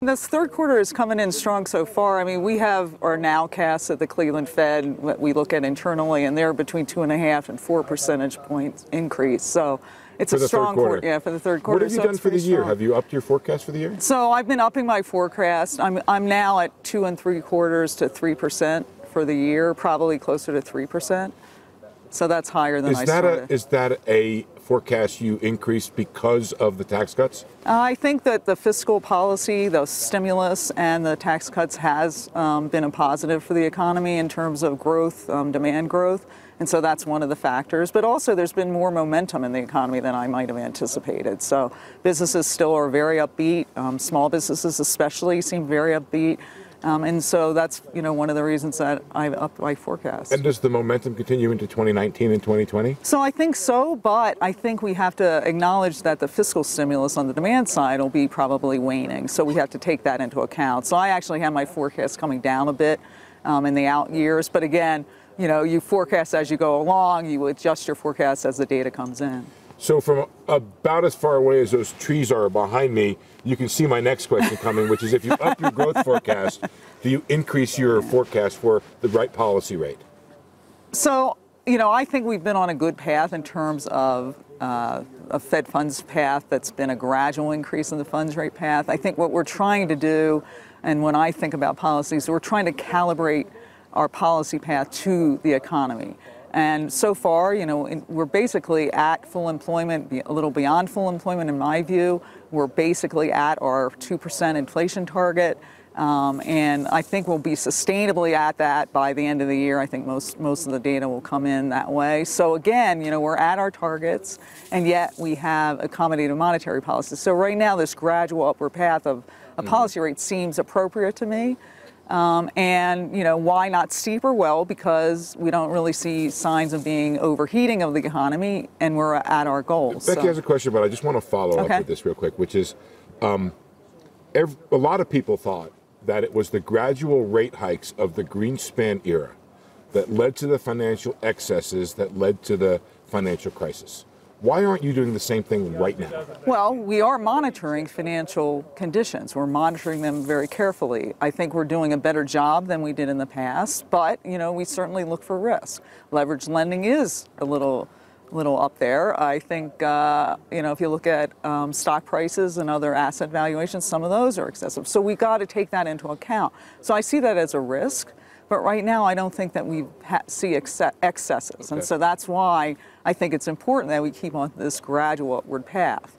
This third quarter is coming in strong so far. I mean, we have our nowcasts at the Cleveland Fed, what we look at internally, and they're between 2.5 and 4 percentage points increase. So it's a strong quarter. Yeah, for the third quarter. What have you done for the year? Have you upped your forecast for the year? So I've been upping my forecast. I'm now at 2.75 to 3% for the year, probably closer to 3%. So that's higher than I started. Is that a forecast you increased because of the tax cuts? I think that the fiscal policy, the stimulus, and the tax cuts has been a positive for the economy in terms of growth, demand growth. And so that's one of the factors. But also there's been more momentum in the economy than I might have anticipated. So businesses still are very upbeat. Small businesses especially seem very upbeat. And so that's, one of the reasons that I've upped my forecast. And does the momentum continue into 2019 and 2020? So I think so, but I think we have to acknowledge that the fiscal stimulus on the demand side will be probably waning. So we have to take that into account. So I actually have my forecast coming down a bit in the out years. But again, you forecast as you go along, you adjust your forecast as the data comes in. So from about as far away as those trees are behind me, you can see my next question coming, which is if you up your growth forecast, do you increase your forecast for the right policy rate? So, I think we've been on a good path in terms of a Fed funds path that's been a gradual increase in the funds rate path. I think what we're trying to do, and when I think about policies, we're trying to calibrate our policy path to the economy. And so far, we're basically at full employment, a little beyond full employment in my view. We're basically at our 2% inflation target. And I think we'll be sustainably at that by the end of the year. I think most of the data will come in that way. So again, we're at our targets, and yet we have accommodative monetary policy. So right now, this gradual upward path of a policy rate seems appropriate to me. Why not steeper? Well, because we don't really see signs of being overheating of the economy, and we're at our goals. Becky has a question, but I just want to follow up with this real quick, which is a lot of people thought that it was the gradual rate hikes of the Greenspan era that led to the financial excesses that led to the financial crisis. Why aren't you doing the same thing right now? Well, we are monitoring financial conditions. We're monitoring them very carefully. I think we're doing a better job than we did in the past, but, we certainly look for risk. Leveraged lending is a little up there. I think, if you look at stock prices and other asset valuations, some of those are excessive. So we've got to take that into account. So I see that as a risk. But right now, I don't think that we see excesses. And so that's why I think it's important that we keep on this gradual upward path.